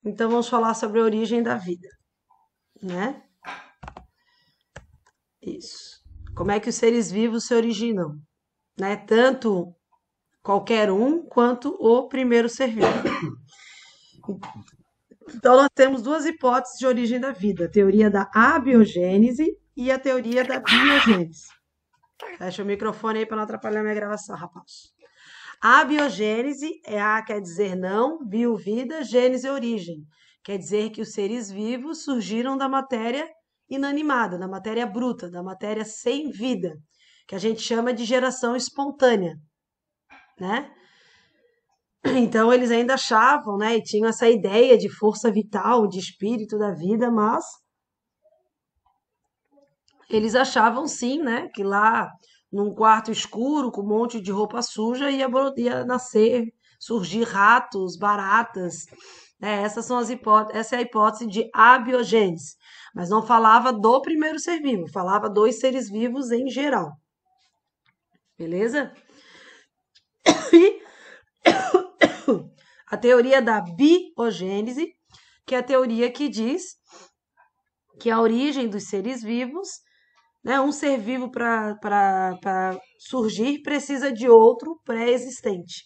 Então vamos falar sobre a origem da vida, né? Isso. Como é que os seres vivos se originam, né? Tanto qualquer um quanto o primeiro ser vivo. Então nós temos duas hipóteses de origem da vida: a teoria da abiogênese e a teoria da biogênese. Fecha o microfone aí para não atrapalhar minha gravação, rapaz. A biogênese quer dizer não, bio, vida, gênese, origem. Quer dizer que os seres vivos surgiram da matéria inanimada, da matéria bruta, da matéria sem vida, que a gente chama de geração espontânea, né? Então eles ainda achavam, né, e tinham essa ideia de força vital, de espírito da vida, mas eles achavam sim, né, que lá num quarto escuro com um monte de roupa suja ia nascer, surgir ratos, baratas, né? Essa é a hipótese de abiogênese. Mas não falava do primeiro ser vivo, falava dos seres vivos em geral. Beleza? E a teoria da biogênese, que é a teoria que diz que a origem dos seres vivos, né, um ser vivo para surgir precisa de outro pré-existente,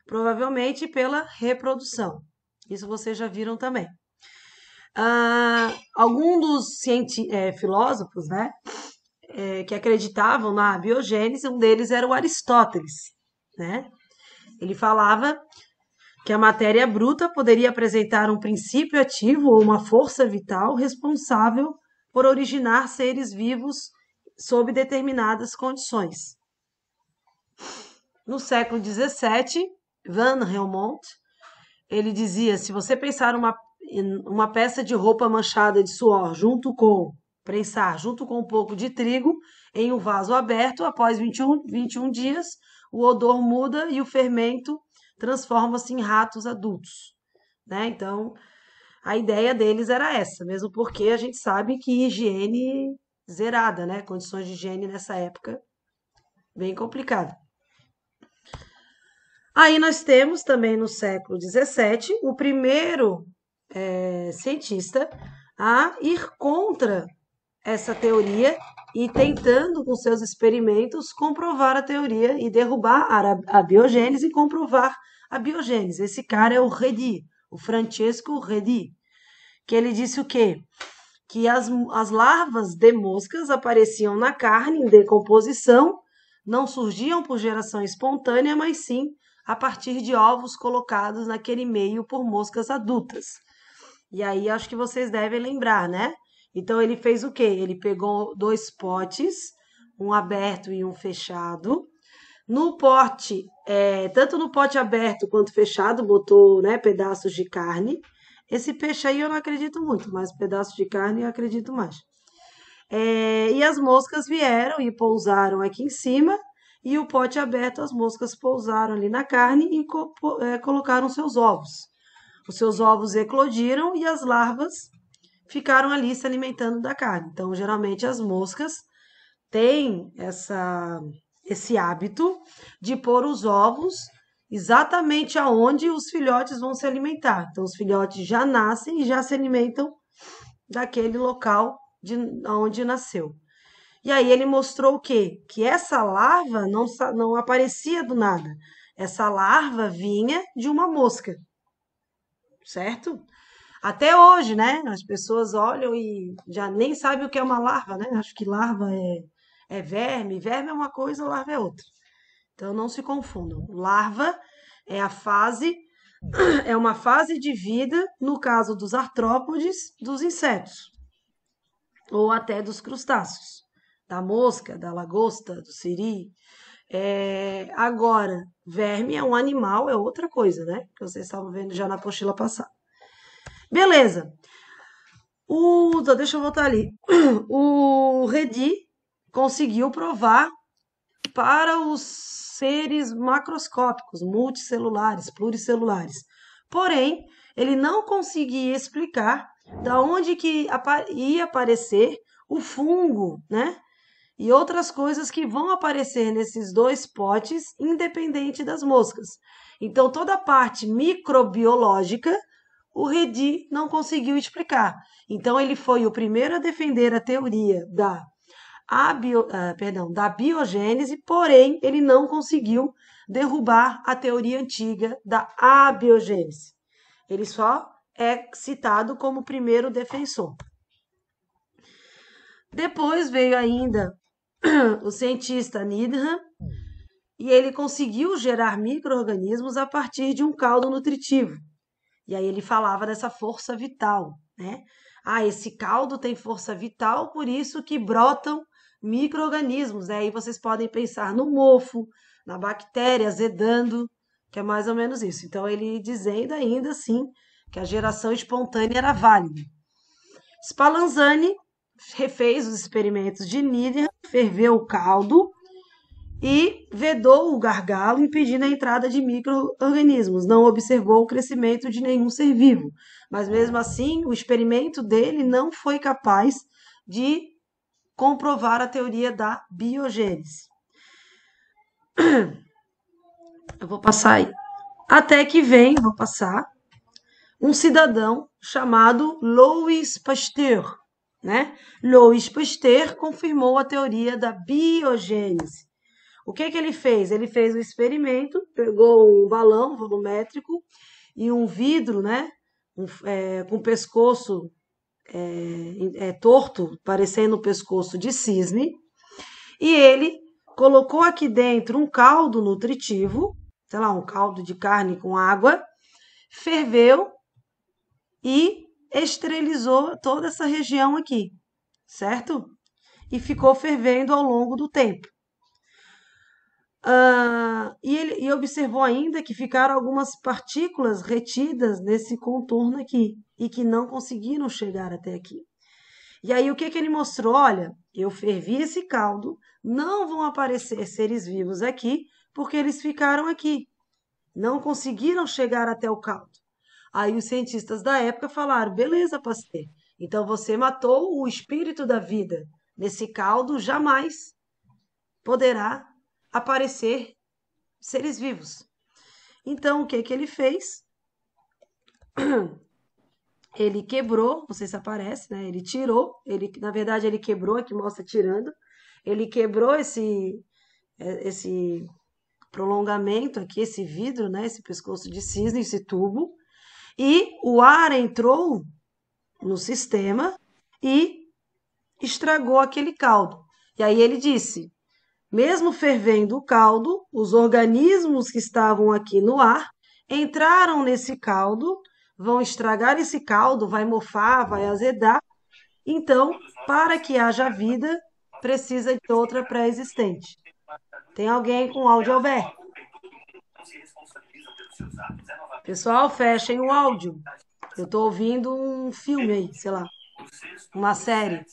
provavelmente pela reprodução. Isso vocês já viram também. Alguns dos filósofos, né, que acreditavam na biogênese, um deles era o Aristóteles, né? Ele falava que a matéria bruta poderia apresentar um princípio ativo ou uma força vital responsável por originar seres vivos sob determinadas condições. No século XVII, Van Helmont, ele dizia: se você pensar uma peça de roupa manchada de suor prensar junto com um pouco de trigo em um vaso aberto, após 21 dias, o odor muda e o fermento transforma-se em ratos adultos, né? Então, a ideia deles era essa, mesmo porque a gente sabe que higiene zerada, né? Condições de higiene nessa época bem complicado. Aí nós temos também no século XVII o primeiro cientista a ir contra essa teoria e tentando com seus experimentos comprovar a teoria e derrubar a biogênese e comprovar a biogênese. Esse cara é o Redi, o Francesco Redi, que ele disse o quê? Que as larvas de moscas apareciam na carne em decomposição, não surgiam por geração espontânea, mas sim a partir de ovos colocados naquele meio por moscas adultas. E aí acho que vocês devem lembrar, né? Então ele fez o quê? Ele pegou 2 potes, um aberto e um fechado. No pote, tanto no pote aberto quanto fechado, botou, né, pedaços de carne. Esse peixe aí eu não acredito muito, mas pedaços de carne eu acredito mais. E as moscas vieram e pousaram aqui em cima, e o pote aberto, as moscas pousaram ali na carne e colocaram seus ovos. Os seus ovos eclodiram e as larvas ficaram ali se alimentando da carne. Então, geralmente, as moscas têm esse hábito de pôr os ovos exatamente aonde os filhotes vão se alimentar. Então, os filhotes já nascem e já se alimentam daquele local onde nasceu. E aí ele mostrou o quê? Que essa larva não aparecia do nada. Essa larva vinha de uma mosca, certo? Até hoje, né? As pessoas olham e já nem sabem o que é uma larva, né? Acho que larva é verme, verme é uma coisa, larva é outra. Então não se confundam. Larva é é uma fase de vida, no caso dos artrópodes, dos insetos, ou até dos crustáceos, da mosca, da lagosta, do siri. Agora, verme é um animal, é outra coisa, né? Que vocês estavam vendo já na apostila passada. Beleza. Deixa eu voltar ali. O Redi conseguiu provar para os seres macroscópicos, multicelulares, pluricelulares. Porém, ele não conseguia explicar da onde que ia aparecer o fungo, né? E outras coisas que vão aparecer nesses 2 potes, independente das moscas. Então, toda a parte microbiológica, o Redi não conseguiu explicar. Então, ele foi o primeiro a defender a teoria da biogênese, porém, ele não conseguiu derrubar a teoria antiga da abiogênese. Ele só é citado como primeiro defensor. Depois veio ainda o cientista Needham, e ele conseguiu gerar micro-organismos a partir de um caldo nutritivo. E aí ele falava dessa força vital, né? Esse caldo tem força vital, por isso que brotam micro-organismos, né? Aí vocês podem pensar no mofo, na bactéria azedando, que é mais ou menos isso. Então ele dizendo ainda assim que a geração espontânea era válida. Spallanzani refez os experimentos de Needham, ferveu o caldo e vedou o gargalo, impedindo a entrada de micro-organismos. Não observou o crescimento de nenhum ser vivo. Mas mesmo assim, o experimento dele não foi capaz de comprovar a teoria da biogênese. Eu vou passar aí. Até que vou passar, um cidadão chamado Louis Pasteur, né? Louis Pasteur confirmou a teoria da biogênese. O que ele fez? Ele fez um experimento, pegou um balão volumétrico e um vidro, né? Com pescoço torto, parecendo o pescoço de cisne, e ele colocou aqui dentro um caldo nutritivo, sei lá, um caldo de carne com água, ferveu e esterilizou toda essa região aqui, certo? E ficou fervendo ao longo do tempo. E observou ainda que ficaram algumas partículas retidas nesse contorno aqui e que não conseguiram chegar até aqui. E aí o que ele mostrou? Olha, eu fervi esse caldo, não vão aparecer seres vivos aqui porque eles ficaram aqui, não conseguiram chegar até o caldo. Aí os cientistas da época falaram, beleza, Pasteur, então você matou o espírito da vida. Nesse caldo jamais poderá aparecer seres vivos. Então, o que ele fez? Ele quebrou, não sei se aparece, né? Ele tirou, na verdade ele quebrou, aqui mostra tirando, ele quebrou esse prolongamento aqui, esse vidro, né? Esse pescoço de cisne, esse tubo, e o ar entrou no sistema e estragou aquele caldo. E aí ele disse, mesmo fervendo o caldo, os organismos que estavam aqui no ar entraram nesse caldo, vão estragar esse caldo, vai mofar, vai azedar. Então, para que haja vida, precisa de outra pré-existente. Tem alguém com áudio aberto? Pessoal, fechem o áudio. Eu estou ouvindo um filme aí, sei lá, uma série.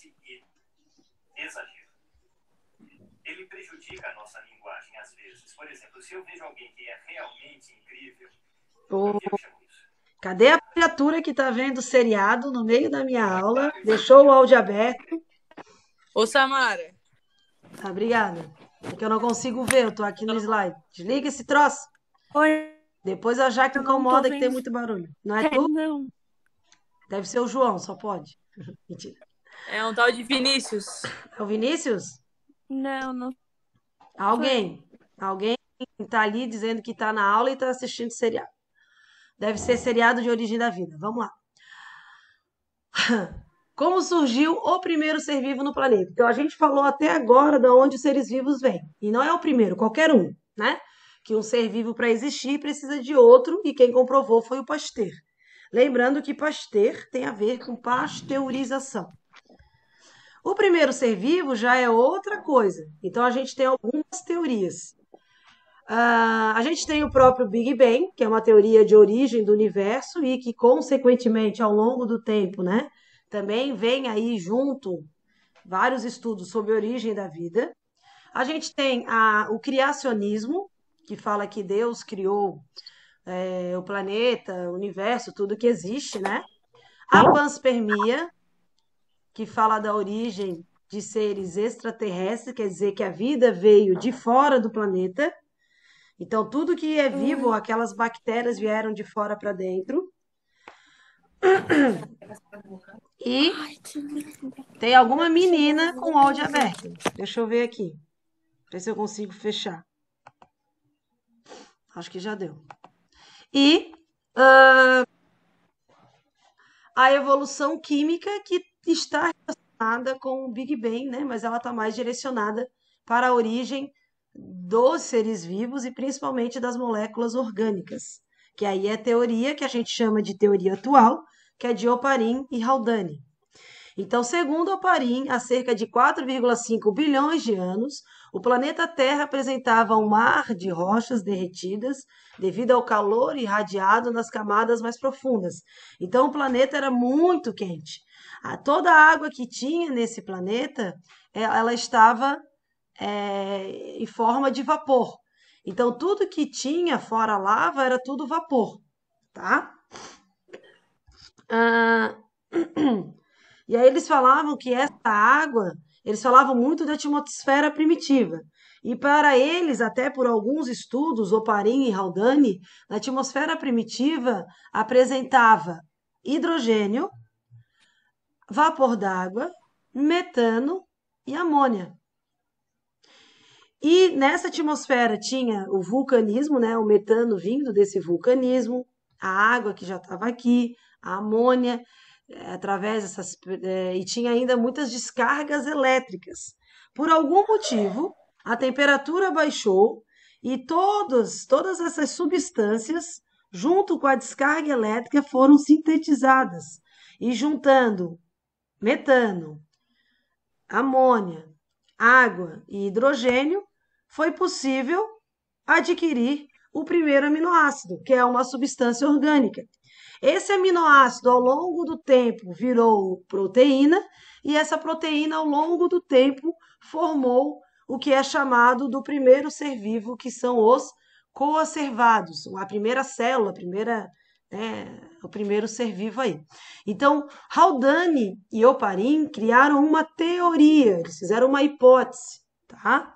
Ele prejudica a nossa linguagem às vezes. Por exemplo, se eu vejo alguém que é realmente incrível, o que eu chamo isso? Cadê a criatura que está vendo seriado no meio da minha aula? Deixou o áudio aberto. Ô, Samara. Obrigada. Porque eu não consigo ver, eu tô aqui no slide. Desliga esse troço. Oi. Depois a Jaque incomoda que tem muito barulho. Não é tu? Não. Deve ser o João, só pode. Mentira. É um tal de Vinícius. É o Vinícius? Não. Alguém tá ali dizendo que tá na aula e tá assistindo seriado. Deve ser seriado de Origem da Vida. Vamos lá. Como surgiu o primeiro ser vivo no planeta? Então, a gente falou até agora de onde os seres vivos vêm. E não é o primeiro, qualquer um, né? Que um ser vivo, para existir, precisa de outro, e quem comprovou foi o Pasteur. Lembrando que Pasteur tem a ver com pasteurização. O primeiro ser vivo já é outra coisa. Então, a gente tem algumas teorias. A gente tem o próprio Big Bang, que é uma teoria de origem do universo e que, consequentemente, ao longo do tempo, né? Também vem aí junto vários estudos sobre a origem da vida. A gente tem o criacionismo, que fala que Deus criou o planeta, o universo, tudo que existe, né? A panspermia, que fala da origem de seres extraterrestres, quer dizer que a vida veio de fora do planeta. Então, tudo que é vivo, aquelas bactérias vieram de fora para dentro. E tem alguma menina com o áudio aberto. Deixa eu ver aqui. Ver se eu consigo fechar. Acho que já deu. E a evolução química que está relacionada com o Big Bang, né? Mas ela está mais direcionada para a origem dos seres vivos e principalmente das moléculas orgânicas, que aí é a teoria que a gente chama de teoria atual, que é de Oparin e Haldane. Então, segundo Oparin, há cerca de 4,5 bilhões de anos, o planeta Terra apresentava um mar de rochas derretidas devido ao calor irradiado nas camadas mais profundas. Então, o planeta era muito quente. Toda a água que tinha nesse planeta, ela estava em forma de vapor. Então, tudo que tinha fora a lava era tudo vapor, tá? E aí eles falavam que essa água, eles falavam muito da atmosfera primitiva. E para eles, até por alguns estudos, Oparin e Haldane, a atmosfera primitiva apresentava hidrogênio, vapor d'água, metano e amônia. E nessa atmosfera tinha o vulcanismo, né, o metano vindo desse vulcanismo, a água que já estava aqui, a amônia, através dessas. E tinha ainda muitas descargas elétricas. Por algum motivo, a temperatura baixou e todas essas substâncias, junto com a descarga elétrica, foram sintetizadas. E juntando metano, amônia, água e hidrogênio, foi possível adquirir o primeiro aminoácido, que é uma substância orgânica. Esse aminoácido, ao longo do tempo, virou proteína, e essa proteína, ao longo do tempo, formou o que é chamado do primeiro ser vivo, que são os coacervados, a primeira célula, o primeiro ser vivo aí. Então, Haldane e Oparin criaram uma teoria, eles fizeram uma hipótese, tá?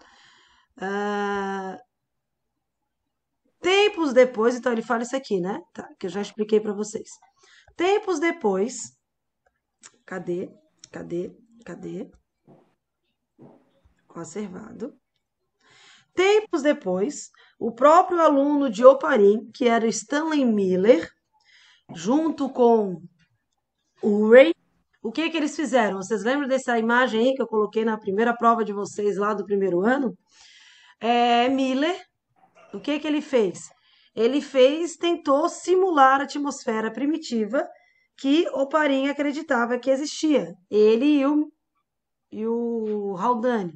Tempos depois, então ele fala isso aqui, né? Tá, que eu já expliquei para vocês. Tempos depois, cadê? Conservado. Tempos depois, o próprio aluno de Oparin, que era Stanley Miller, junto com o Ray, o que eles fizeram? Vocês lembram dessa imagem aí que eu coloquei na primeira prova de vocês lá do primeiro ano? Miller, o que ele fez? Ele tentou simular a atmosfera primitiva que Oparin acreditava que existia. Ele e o Haldane.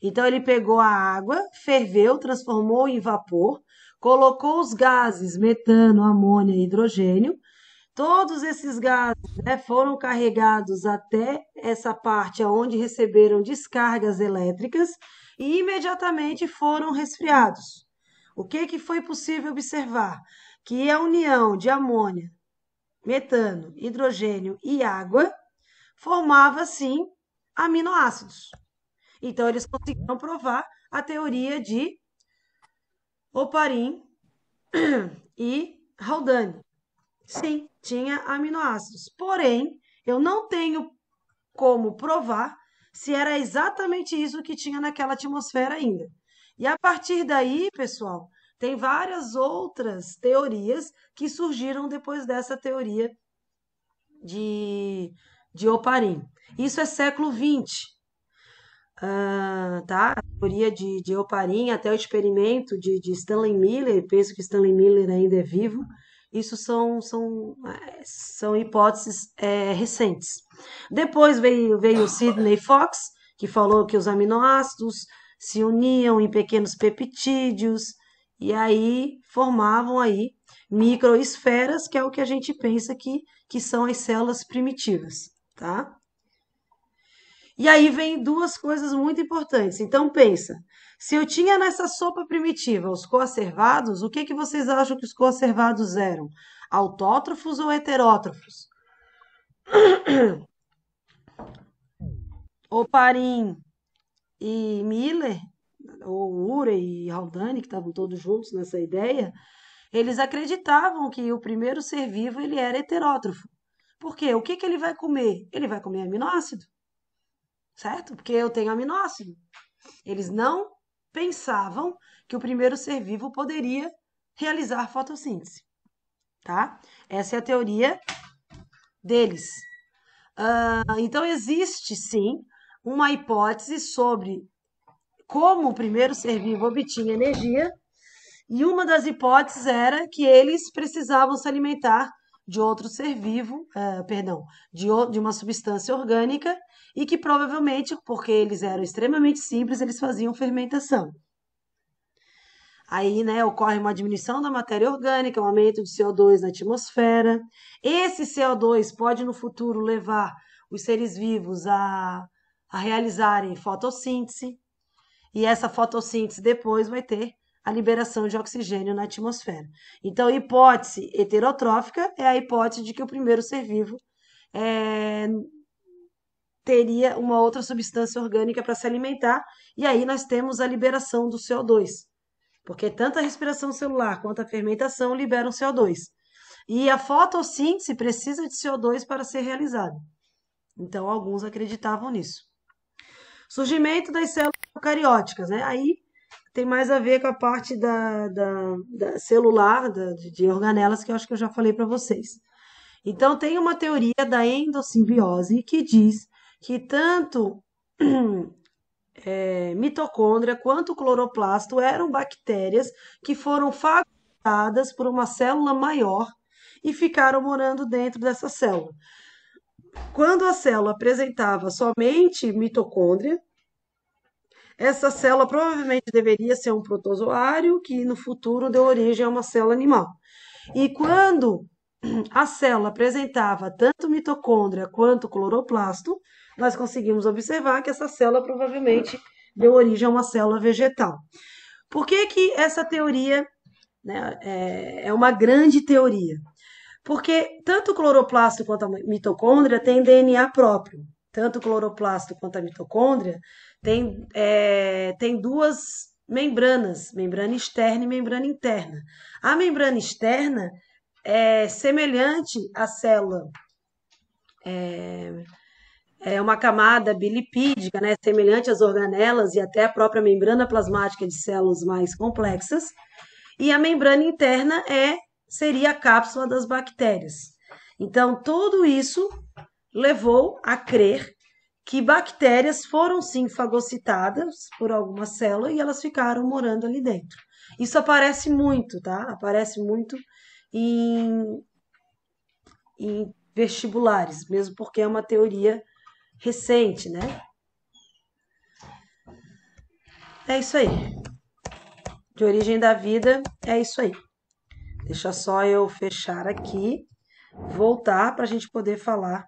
Então ele pegou a água, ferveu, transformou em vapor, colocou os gases, metano, amônia e hidrogênio. Todos esses gases, né, foram carregados até essa parte onde receberam descargas elétricas e imediatamente foram resfriados. O que foi possível observar? Que a união de amônia, metano, hidrogênio e água formava, sim, aminoácidos. Então, eles conseguiram provar a teoria de Oparin e Haldane. Sim, tinha aminoácidos. Porém, eu não tenho como provar se era exatamente isso que tinha naquela atmosfera ainda. E a partir daí, pessoal, tem várias outras teorias que surgiram depois dessa teoria de Oparin. Isso é século XX. Tá? A teoria de Oparin, até o experimento de Stanley Miller, penso que Stanley Miller ainda é vivo, isso são hipóteses recentes. Depois veio o Sidney Fox, que falou que os aminoácidos se uniam em pequenos peptídeos e aí formavam aí microesferas, que é o que a gente pensa que são as células primitivas, tá? E aí vem duas coisas muito importantes. Então pensa, se eu tinha nessa sopa primitiva os coacervados, o que vocês acham que os coacervados eram? Autótrofos ou heterótrofos? Oparin e Miller, ou Urey e Haldane, que estavam todos juntos nessa ideia, eles acreditavam que o primeiro ser vivo ele era heterótrofo. Por quê? O que que ele vai comer? Ele vai comer aminoácido, certo? Porque eu tenho aminoácido. Eles não pensavam que o primeiro ser vivo poderia realizar fotossíntese, tá? Essa é a teoria deles. Então, existe sim uma hipótese sobre como o primeiro ser vivo obtinha energia, e uma das hipóteses era que eles precisavam se alimentar de outro ser vivo, de uma substância orgânica, e que provavelmente, porque eles eram extremamente simples, eles faziam fermentação. Aí, né, ocorre uma diminuição da matéria orgânica, um aumento de CO2 na atmosfera. Esse CO2 pode, no futuro, levar os seres vivos a realizarem fotossíntese, e essa fotossíntese depois vai ter a liberação de oxigênio na atmosfera. Então, a hipótese heterotrófica é a hipótese de que o primeiro ser vivo teria uma outra substância orgânica para se alimentar, e aí nós temos a liberação do CO2, porque tanto a respiração celular quanto a fermentação liberam CO2. E a fotossíntese precisa de CO2 para ser realizada. Então, alguns acreditavam nisso. Surgimento das células eucarióticas, né? Aí tem mais a ver com a parte da celular, de organelas, que eu acho que eu já falei para vocês. Então, tem uma teoria da endossimbiose que diz que tanto mitocôndria quanto cloroplasto eram bactérias que foram fagocitadas por uma célula maior e ficaram morando dentro dessa célula. Quando a célula apresentava somente mitocôndria, essa célula provavelmente deveria ser um protozoário que no futuro deu origem a uma célula animal. E quando a célula apresentava tanto mitocôndria quanto cloroplasto, nós conseguimos observar que essa célula provavelmente deu origem a uma célula vegetal. Por que que essa teoria, né, é uma grande teoria? Porque tanto o cloroplasto quanto a mitocôndria têm DNA próprio. Tanto o cloroplasto quanto a mitocôndria tem duas membranas, membrana externa e membrana interna. A membrana externa é semelhante à célula, é uma camada bilipídica, né, semelhante às organelas e até a própria membrana plasmática de células mais complexas. E a membrana interna seria a cápsula das bactérias. Então, tudo isso levou a crer que bactérias foram sim fagocitadas por alguma célula e elas ficaram morando ali dentro. Isso aparece muito, tá? Aparece muito em vestibulares, mesmo porque é uma teoria recente, né? É isso aí. De origem da vida, é isso aí. Deixa só eu fechar aqui, voltar para a gente poder falar